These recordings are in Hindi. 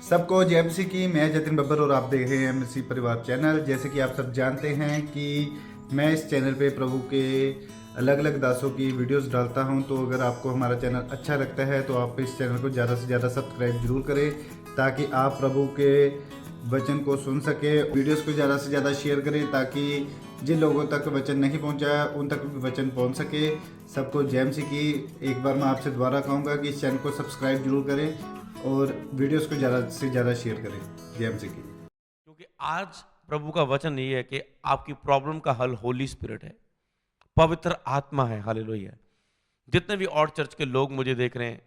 सबको जय मसीह की। मैं जतिन बब्बर और आप देख रहे हैं मसीह परिवार चैनल। जैसे कि आप सब जानते हैं कि मैं इस चैनल पे प्रभु के अलग अलग दासों की वीडियोस डालता हूं, तो अगर आपको हमारा चैनल अच्छा लगता है तो आप इस चैनल को ज़्यादा से ज़्यादा सब्सक्राइब जरूर करें, ताकि आप प्रभु के वचन को सुन सके। वीडियोस को ज़्यादा से ज़्यादा शेयर करें, ताकि जिन लोगों तक वचन नहीं पहुंचा उन तक भी वचन पहुंच सके। सबको जय मसीह की। एक बार मैं आपसे दोबारा कहूँगा कि इस चैनल को सब्सक्राइब जरूर करें और वीडियोस को ज़्यादा से ज़्यादा शेयर करें। जय मसीह की। क्योंकि आज प्रभु का वचन ये है कि आपकी प्रॉब्लम का हल होली स्पिरिट है, पवित्र आत्मा है। हालेलुया। जितने भी और चर्च के लोग मुझे देख रहे हैं,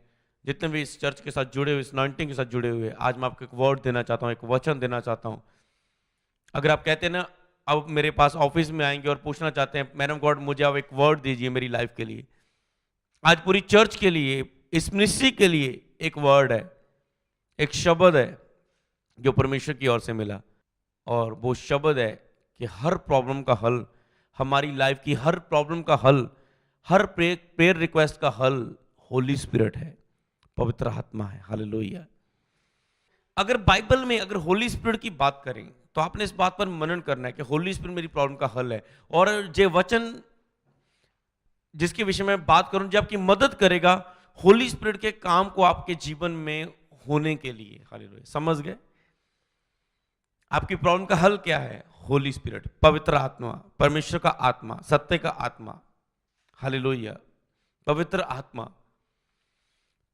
जितने भी इस चर्च के साथ जुड़े हुए, इस अनॉइंटिंग के साथ जुड़े हुए, आज मैं आपको एक वर्ड देना चाहता हूँ, एक वचन देना चाहता हूँ। अगर आप कहते हैं ना, अब मेरे पास ऑफिस में आएंगे और पूछना चाहते हैं, मैडम गॉड मुझे अब एक वर्ड दीजिए मेरी लाइफ के लिए, आज पूरी चर्च के लिए, इस मिनिस्ट्री के लिए एक वर्ड है, एक शब्द है जो परमेश्वर की ओर से मिला। और वो शब्द है कि हर प्रॉब्लम का हल, हमारी लाइफ की हर प्रॉब्लम का हल, हर प्रेयर रिक्वेस्ट का हल होली स्पिरिट है, पवित्र आत्मा है। हालेलुया। अगर बाइबल में अगर होली स्पिरिट की बात करें तो आपने इस बात पर मनन करना है कि होली स्पिरिट मेरी प्रॉब्लम का हल है। और जो वचन जिसके विषय में बात करूं, जो आपकी मदद करेगा होली स्पिरिट के काम को आपके जीवन में होने के लिए। हालेलुया। समझ गए? आपकी प्रॉब्लम का हल क्या है? होली स्पिरिट, पवित्र आत्मा, परमेश्वर का आत्मा, सत्य का आत्मा। हालेलुया। पवित्र आत्मा।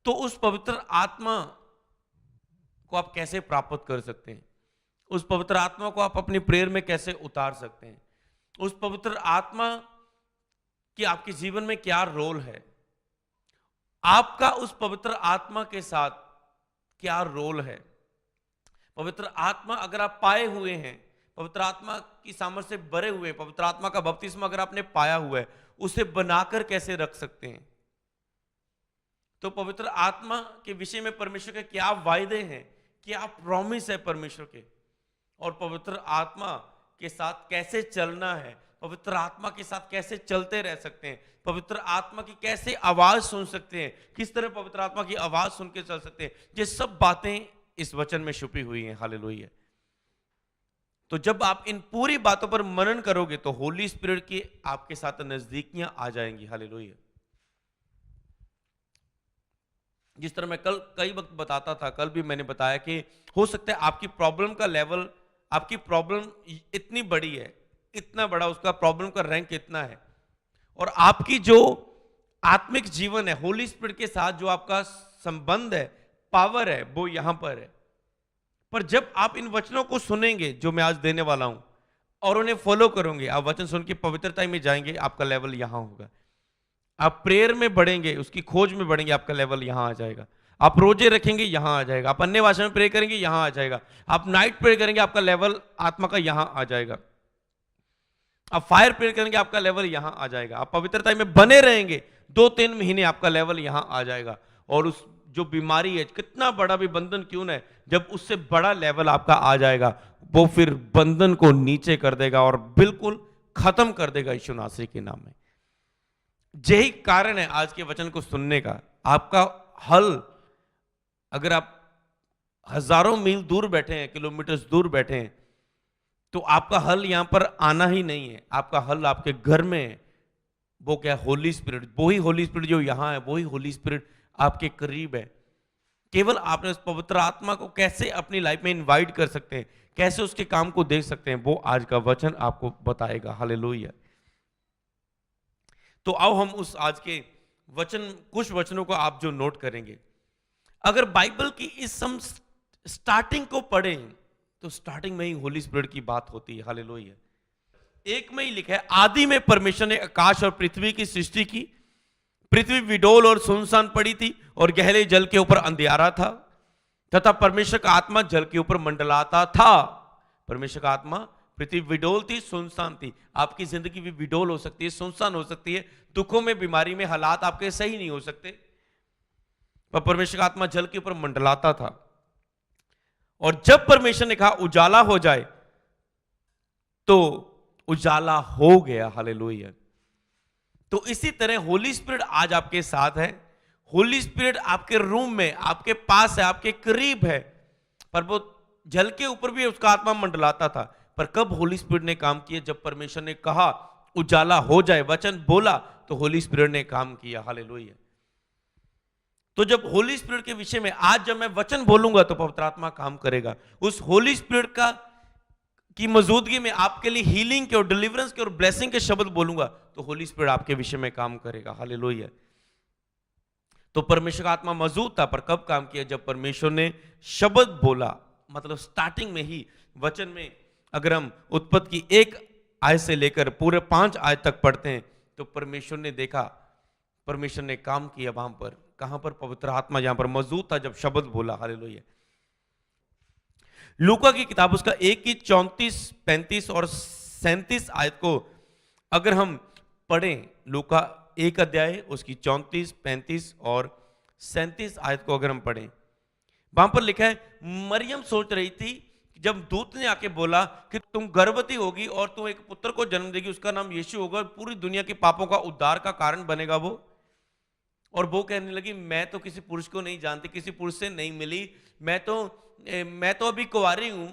तो उस पवित्र आत्मा को आप कैसे प्राप्त कर सकते हैं? उस पवित्र आत्मा को आप अपनी प्रेयर में कैसे उतार सकते हैं? उस पवित्र आत्मा कि आपके जीवन में क्या रोल है? आपका उस पवित्र आत्मा के साथ क्या रोल है? पवित्र आत्मा अगर आप पाए हुए हैं, पवित्र आत्मा की सामर्थ्य से भरे हुए, पवित्र आत्मा का बपतिस्मा अगर आपने पाया हुआ है, उसे बनाकर कैसे रख सकते हैं? तो पवित्र आत्मा के विषय में परमेश्वर के क्या वायदे हैं, क्या प्रॉमिस है परमेश्वर के, और पवित्र आत्मा के साथ कैसे चलना है, पवित्र आत्मा के साथ कैसे चलते रह सकते हैं, पवित्र आत्मा की कैसे आवाज सुन सकते हैं, किस तरह पवित्र आत्मा की आवाज सुन के चल सकते हैं, ये सब बातें इस वचन में छुपी हुई हैं। हालेलुया। तो जब आप इन पूरी बातों पर मनन करोगे तो होली स्पिरिट की आपके साथ नजदीकियां आ जाएंगी। हालेलुया। जिस तरह मैं कल कई वक्त बताता था, कल भी मैंने बताया कि हो सकता है आपकी प्रॉब्लम का लेवल, आपकी प्रॉब्लम इतनी बड़ी है, इतना बड़ा उसका प्रॉब्लम का रैंक इतना है, और आपकी जो आत्मिक जीवन है होली स्पिरिट के साथ जो आपका संबंध है, पावर है, वो यहां पर है। पर जब आप इन वचनों को सुनेंगे जो मैं आज देने वाला हूं और उन्हें फॉलो करोगे, आप वचन सुन के पवित्रता में जाएंगे, आपका लेवल यहां होगा। आप प्रेयर में बढ़ेंगे, उसकी खोज में बढ़ेंगे, आपका लेवल यहां आ जाएगा। आप रोजे रखेंगे, यहां आ जाएगा। आप अन्य भाषा में प्रे करेंगे, यहां आ जाएगा। आप नाइट प्रे करेंगे, आपका लेवल आत्मा का यहां आ जाएगा। आप फायर प्रेयर करेंगे, आपका लेवल यहां आ जाएगा। आप पवित्रता में बने रहेंगे 2-3 महीने, आपका लेवल यहां आ जाएगा। और उस जो बीमारी है, कितना बड़ा भी बंधन क्यों ना है, जब उससे बड़ा लेवल आपका आ जाएगा, वो फिर बंधन को नीचे कर देगा और बिल्कुल खत्म कर देगा यीशु नासरी के नाम में। यही कारण है आज के वचन को सुनने का। आपका हल, अगर आप हजारों मील दूर बैठे हैं, किलोमीटर दूर बैठे हैं, तो आपका हल यहां पर आना ही नहीं है। आपका हल आपके घर में है। वो क्या? होली स्पिरिट। वही होली स्पिरिट जो यहां है, वही होली स्पिरिट आपके करीब है। केवल आपने उस पवित्र आत्मा को कैसे अपनी लाइफ में इनवाइट कर सकते हैं, कैसे उसके काम को देख सकते हैं, वो आज का वचन आपको बताएगा। हालेलुया। तो आओ हम उस आज के वचन, कुछ वचनों को आप जो नोट करेंगे, अगर बाइबल की इस हम स्टार्टिंग को पढ़ें तो स्टार्टिंग में ही होली स्पिरिट की बात होती है। हालेलुया। एक में ही लिखा है, आदि में परमेश्वर ने आकाश और पृथ्वी की सृष्टि की। पृथ्वी विडोल और सुनसान पड़ी थी और गहरे जल के ऊपर अंधियारा था, तथा परमेश्वर का आत्मा जल के ऊपर मंडलाता था। परमेश्वर का आत्मा, पृथ्वी विडोल थी, सुनसान थी। आपकी जिंदगी भी विडोल हो सकती है, सुनसान हो सकती है, दुखों में, बीमारी में हालात आपके सही नहीं हो सकते, पर परमेश्वर का आत्मा जल के ऊपर मंडलाता था। और जब परमेश्वर ने कहा उजाला हो जाए, तो उजाला हो गया। हालेलुया। तो इसी तरह होली स्पिरिट आज आपके साथ है। होली स्पिरिट आपके रूम में, आपके पास है, आपके करीब है। पर वो जल के ऊपर भी उसका आत्मा मंडलाता था। पर कब होली स्पिरिट ने काम किया? जब परमेश्वर ने कहा उजाला हो जाए, वचन बोला, तो होली स्पिरिट ने काम किया। हालेलुया। तो जब होली स्पिरिट के विषय में आज जब मैं वचन बोलूंगा तो पवित्र आत्मा काम करेगा। उस होली स्पिरिट का की मौजूदगी में आपके लिए हीलिंग के और डिलीवरेंस के और ब्लेसिंग के शब्द बोलूंगा तो होली स्पिरिट आपके विषय में काम करेगा। हालेलुया। तो परमेश्वर का आत्मा मौजूद था, पर कब काम किया? जब परमेश्वर ने शब्द बोला। मतलब स्टार्टिंग में ही वचन में अगर हम उत्पत्ति की 1 आयत से लेकर पूरे 5 आयत तक पढ़ते हैं तो परमेश्वर ने देखा, परमेश्वर ने काम किया। वहां पर कहां पर? पवित्र आत्मा यहां पर मौजूद था जब शब्द बोला। हालेलुया। लूका की किताब उसका 1 की 34, 35 और 37 आयत को अगर हम पढ़ें, लूका 1 अध्याय उसकी 34, 35 और 37 आयत को अगर हम पढ़ें, वहां पर लिखा है, मरियम सोच रही थी जब दूत ने आके बोला कि तुम गर्भवती होगी और तुम एक पुत्र को जन्म देगी, उसका नाम यीशु होगा, पूरी दुनिया के पापों का उद्धार का कारण बनेगा वो। और वो कहने लगी, मैं तो किसी पुरुष को नहीं जानती, किसी पुरुष से नहीं मिली, मैं तो अभी कुंवारी हूं,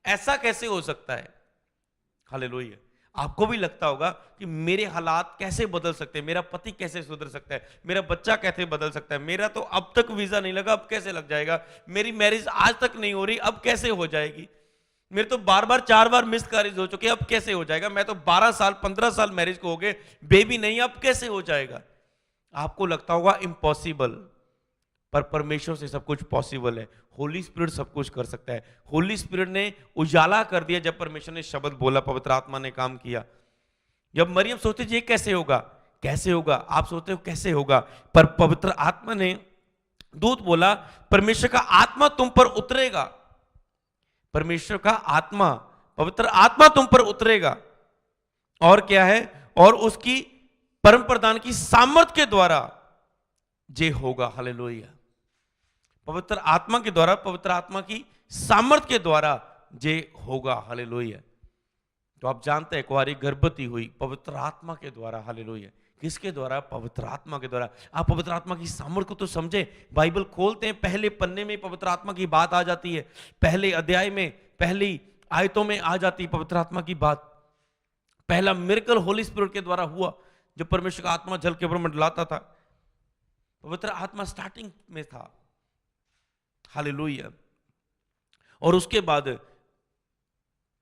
ऐसा कैसे हो सकता है? हालेलुया। आपको भी लगता होगा कि मेरे हालात कैसे बदल सकते हैं, मेरा पति कैसे सुधर सकता है, मेरा बच्चा कैसे बदल सकता है, मेरा तो अब तक वीजा नहीं लगा, अब कैसे लग जाएगा, मेरी मैरिज आज तक नहीं हो रही, अब कैसे हो जाएगी, मेरे तो बार बार 4 बार मिस मैरिज हो चुके, अब कैसे हो जाएगा, मैं तो 12 साल 15 साल मैरिज को हो गए, बेबी नहीं, अब कैसे हो जाएगा? आपको लगता होगा इम्पॉसिबल, पर परमेश्वर से सब कुछ पॉसिबल है। होली स्पिरिट सब कुछ कर सकता है। होली स्पिरिट ने उजाला कर दिया जब परमेश्वर ने शब्द बोला, पवित्र आत्मा ने काम किया। जब मरियम सोचती ये कैसे होगा, कैसे होगा, आप सोचते हो कैसे होगा, पर पवित्र आत्मा ने, दूत बोला, परमेश्वर का आत्मा तुम पर उतरेगा, परमेश्वर का आत्मा, पवित्र आत्मा तुम पर उतरेगा, और क्या है, और उसकी परम प्रदान की सामर्थ के द्वारा जे होगा। हालेलुया। पवित्र आत्मा के द्वारा, पवित्र आत्मा की सामर्थ के द्वारा जे होगा। हालेलुया। तो आप जानते हैं कुंवारी गर्भवती हुई पवित्र आत्मा के द्वारा। हालेलुया। किसके द्वारा? पवित्र आत्मा के द्वारा। आप पवित्र आत्मा की सामर्थ को तो समझे। बाइबल खोलते हैं, पहले पन्ने में पवित्र आत्मा की बात आ जाती है, पहले अध्याय में, पहली आयतों में आ जाती है पवित्र आत्मा की बात। पहला मिरेकल होली स्पिरिट के द्वारा हुआ जब परमेश्वर का आत्मा जल के ऊपर मंडलाता था। पवित्र आत्मा स्टार्टिंग में था। हालेलुया। और उसके बाद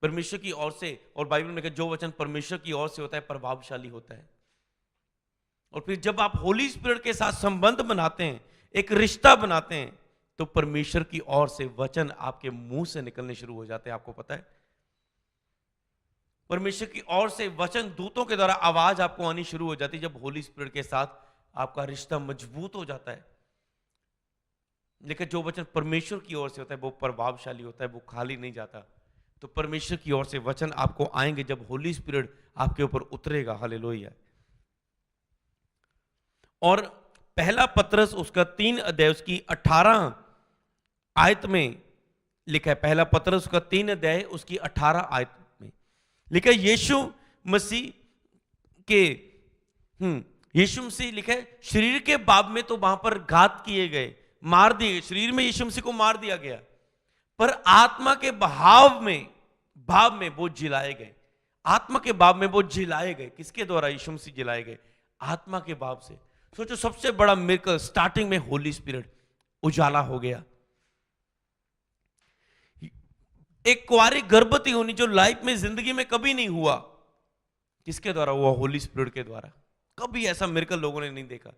परमेश्वर की ओर से, और बाइबल में जो वचन परमेश्वर की ओर से होता है प्रभावशाली होता है। और फिर जब आप होली स्पिरिट के साथ संबंध बनाते हैं, एक रिश्ता बनाते हैं, तो परमेश्वर की ओर से वचन आपके मुंह से निकलने शुरू हो जाते हैं। आपको पता है, परमेश्वर की ओर से वचन दूतों के द्वारा आवाज आपको आनी शुरू हो जाती है जब होली स्पिरिट के साथ आपका रिश्ता मजबूत हो जाता है। लेकिन जो वचन परमेश्वर की ओर से होता है वो प्रभावशाली होता है, वो खाली नहीं जाता। तो परमेश्वर की ओर से वचन आपको आएंगे जब होली स्पिरिट आपके ऊपर उतरेगा। हालेलुया। और पहला पतरस उसका 3 अध्याय उसकी 18 आयत में लिखा है, पहला पतरस उसका 3 अध्याय उसकी 18 आयत में लिखा है, यीशु मसीह लिखा है, शरीर के बाब में तो वहां पर घात किए गए, मार दिए गए, शरीर में यीशु मसीह को मार दिया गया, पर आत्मा के भाव में वो जिलाए गए। आत्मा के भाव में वो जिलाए गए। किसके द्वारा? यीशु मसीह जिलाए गए, आत्मा के भाव से। सोचो, सबसे बड़ा मिरेकल स्टार्टिंग में होली स्पिरिट उजाला हो गया। एक कुंवारी गर्भवती होनी जो लाइफ में जिंदगी में कभी नहीं हुआ, किसके द्वारा हुआ? होली स्पिरिट के द्वारा। कभी ऐसा मिरेकल लोगों ने नहीं देखा।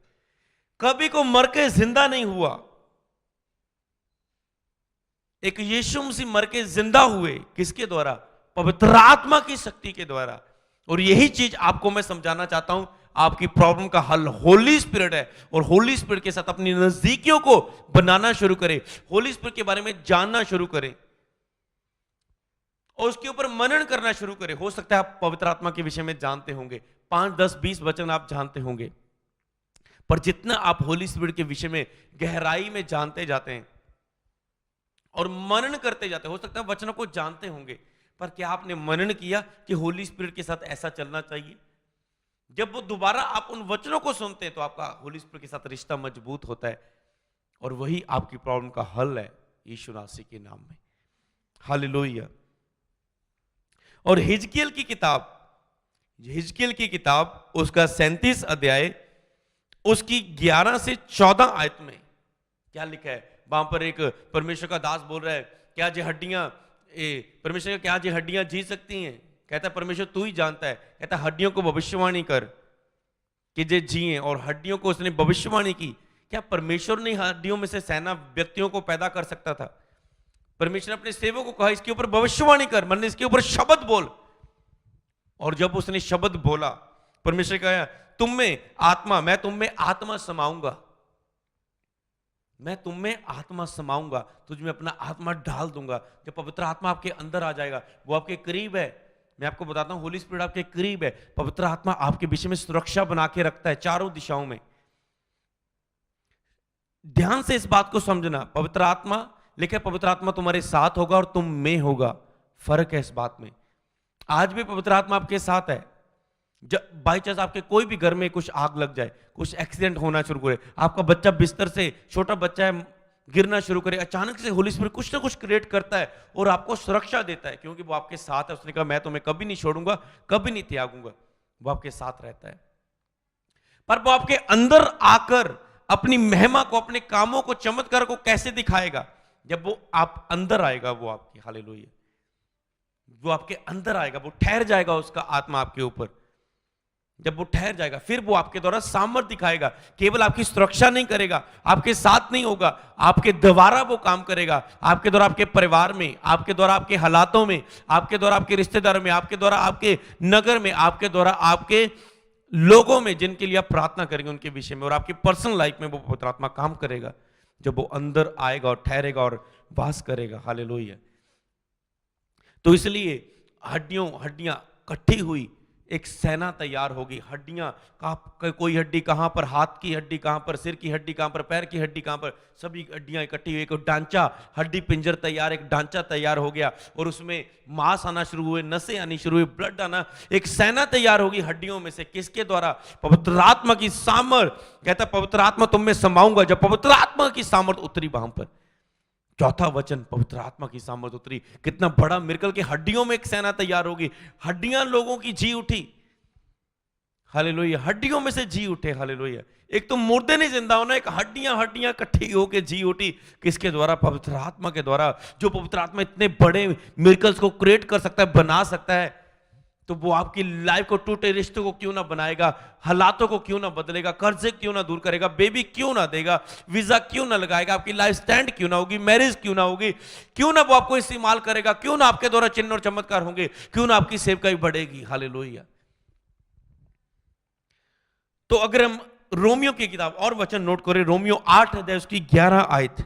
कभी को मर के जिंदा नहीं हुआ। एक यीशु मसीह मर के जिंदा हुए, किसके द्वारा? पवित्र आत्मा की शक्ति के द्वारा। और यही चीज आपको मैं समझाना चाहता हूं। आपकी प्रॉब्लम का हल होली स्पिरिट है, और होली स्पिरिट के साथ अपनी नजदीकियों को बनाना शुरू करें, होली स्पिरिट के बारे में जानना शुरू करें और उसके ऊपर मनन करना शुरू करें। हो सकता है आप पवित्र आत्मा के विषय में जानते होंगे, 5, 10, 20 वचन आप जानते होंगे, पर जितना आप होली स्पिरिट के विषय में गहराई में जानते जाते हैं और मनन करते जाते हैं, हो सकता है वचनों को जानते होंगे, पर क्या आपने मनन किया कि होली स्पिरिट के साथ ऐसा चलना चाहिए? जब वो दोबारा आप उन वचनों को सुनते हैं तो आपका होली स्पिरिट के साथ रिश्ता मजबूत होता है, और वही आपकी प्रॉब्लम का हल है। यीशु नासी के नाम में, हालेलुया। और हिजकियल की किताब उसका 37 अध्याय उसकी 11 से 14 आयत में क्या लिखा है? वहां पर एक परमेश्वर का दास बोल रहा है, क्या जे हड्डियां परमेश्वर क्या जे हड्डियां जी सकती हैं? कहता है परमेश्वर तू ही जानता है। कहता है हड्डियों को भविष्यवाणी कर कि जे जिए, और हड्डियों को उसने भविष्यवाणी की। क्या परमेश्वर ने हड्डियों में से सेना व्यक्तियों को पैदा कर सकता था? परमेश्वर ने अपने सेवक को कहा इसके ऊपर भविष्यवाणी कर, मतलब इसके ऊपर शब्द बोल। और जब उसने शब्द बोला, परमेश्वर ने कहा तुम में आत्मा, मैं तुम में आत्मा समाऊंगा, मैं तुम में आत्मा समाऊंगा, तुझ में अपना आत्मा डाल दूंगा। जब पवित्र आत्मा आपके अंदर आ जाएगा, वो आपके करीब है। मैं आपको बताता हूं, होली स्पिरिट आपके करीब है। पवित्र आत्मा आपके विषय में सुरक्षा बना के रखता है चारों दिशाओं में। ध्यान से इस बात को समझना, पवित्र आत्मा लिखा है, पवित्र आत्मा तुम्हारे साथ होगा और तुम में होगा। फर्क है इस बात में। आज भी पवित्र आत्मा आपके साथ है। जब बाई चांस आपके कोई भी घर में कुछ आग लग जाए, कुछ एक्सीडेंट होना शुरू करे, आपका बच्चा बिस्तर से, छोटा बच्चा है, गिरना शुरू करे, अचानक से होली स्पिरिट कुछ ना कुछ क्रिएट करता है और आपको सुरक्षा देता है, क्योंकि वो आपके साथ है। उसने कहा मैं तुम्हें कभी नहीं छोड़ूंगा, कभी नहीं त्यागूंगा। वो आपके साथ रहता है। पर वो आपके अंदर आकर अपनी महिमा को, अपने कामों को, चमत्कार को कैसे दिखाएगा? जब वो आप अंदर आएगा, वो आपकी, हालेलुया, वो आपके अंदर आएगा, वो ठहर जाएगा उसका आत्मा आपके ऊपर। जब वो ठहर जाएगा, फिर वो आपके द्वारा सामर्थ्य दिखाएगा। केवल आपकी सुरक्षा नहीं करेगा, आपके साथ नहीं होगा, आपके द्वारा वो काम करेगा। आपके द्वारा आपके परिवार में, आपके द्वारा आपके हालातों में, आपके द्वारा आपके रिश्तेदारों में, आपके द्वारा आपके नगर में, आपके द्वारा आपके लोगों में जिनके लिए आप प्रार्थना करेंगे उनके विषय में, और आपकी पर्सनल लाइफ में वो पवित्र आत्मा काम करेगा जब वो अंदर आएगा और ठहरेगा और वास करेगा। हालेलुया। तो इसलिए हड्डियां इकट्ठी हुई एक सेना तैयार होगी। हड्डियां कोई हड्डी कहां पर, हाथ की हड्डी कहां पर, सिर की हड्डी कहां पर, पैर की हड्डी कहां पर, सभी हड्डियां इकट्ठी हुई, एक ढांचा, हड्डी पिंजर तैयार, एक ढांचा तैयार हो गया, और उसमें मांस आना शुरू हुए, नसें आनी शुरू हुई, ब्लड आना, एक सेना तैयार होगी हड्डियों में से। किसके द्वारा? पवित्र आत्मा की सामर्थ। कहता पवित्र आत्मा तुम में समाऊंगा। जब पवित्र आत्मा की सामर्थ उतरी वहां पर, चौथा वचन, पवित्र आत्मा की सामर्थ उतरी। कितना बड़ा मिरेकल कि हड्डियों में एक सेना तैयार होगी। हड्डियां लोगों की जी उठी, हालेलुया, हड्डियों में से जी उठे, हालेलुया। एक तो मुर्दे नहीं जिंदा होना, एक हड्डियां इकट्ठी होके जी उठी। किसके द्वारा? पवित्र आत्मा के द्वारा। जो पवित्र आत्मा इतने बड़े मिरेकल्स को क्रिएट कर सकता है, बना सकता है, तो वो आपकी लाइफ को, टूटे रिश्तों को क्यों ना बनाएगा, हालातों को क्यों ना बदलेगा, कर्जे क्यों ना दूर करेगा, बेबी क्यों ना देगा, वीजा क्यों ना लगाएगा, आपकी लाइफ स्टैंड क्यों ना होगी, मैरिज क्यों ना होगी, क्यों ना वो आपको इस्तेमाल करेगा, क्यों ना आपके द्वारा चिन्ह और चमत्कार होंगे, क्यों ना आपकी सेवकाई बढ़ेगी। हालेलुया। तो अगर हम रोमियो की किताब और वचन नोट करें, रोमियो 8 अध्याय उसकी 11 आयत,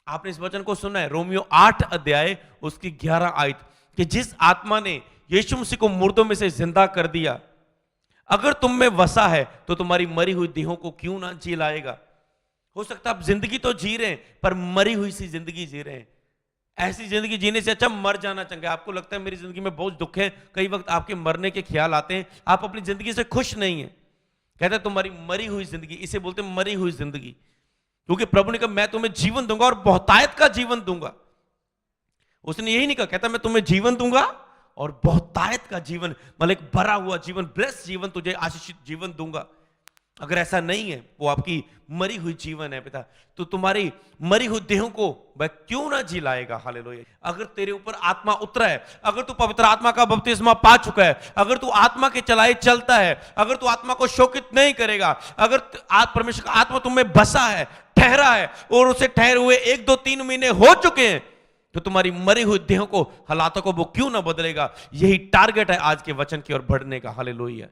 आपने इस वचन को सुना है, रोमियो 8 अध्याय उसकी 11 आयत, कि जिस आत्मा ने यीशु मसीह को मुर्दों में से जिंदा कर दिया, अगर तुम में वसा है तो तुम्हारी मरी हुई देहों को क्यों ना जी लाएगा। हो सकता है आप जिंदगी तो जी रहे हैं, पर मरी हुई सी जिंदगी जी रहे हैं। ऐसी जिंदगी जीने से अच्छा मर जाना चंगा है। आपको लगता है मेरी जिंदगी में बहुत दुख है, कई वक्त आपके मरने के ख्याल आते हैं, आप अपनी जिंदगी से खुश नहीं है। कहता है तुम्हारी मरी हुई जिंदगी, इसे बोलते हैं मरी हुई जिंदगी, क्योंकि प्रभु ने कहा मैं तुम्हें जीवन दूंगा और बहुतायत का जीवन दूंगा। उसने यही नहीं कहा, कहता मैं तुम्हें जीवन दूंगा और बहुतायत का जीवन, मतलब एक भरा हुआ जीवन, ब्लेस जीवन, तुझे आशीषित जीवन दूंगा। अगर ऐसा नहीं है, वो आपकी मरी हुई जीवन है पिता, तो तुम्हारी मरी हुई देहों को वह क्यों ना जी लाएगा। हालेलुया। अगर तेरे ऊपर आत्मा उतरा है, अगर तू पवित्र आत्मा का बपतिस्मा पा चुका है, अगर तू आत्मा के चलाए चलता है, अगर तू आत्मा को शोकित नहीं करेगा, अगर परमेश्वर का आत्मा तुम में बसा है, ठहरा है, और उसे ठहरे हुए 1, 2, 3 महीने हो चुके हैं, तो तुम्हारी मरी हुई देहों को, हालातों को वो क्यों ना बदलेगा। यही टारगेट है आज के वचन की ओर बढ़ने का। हालेलुया।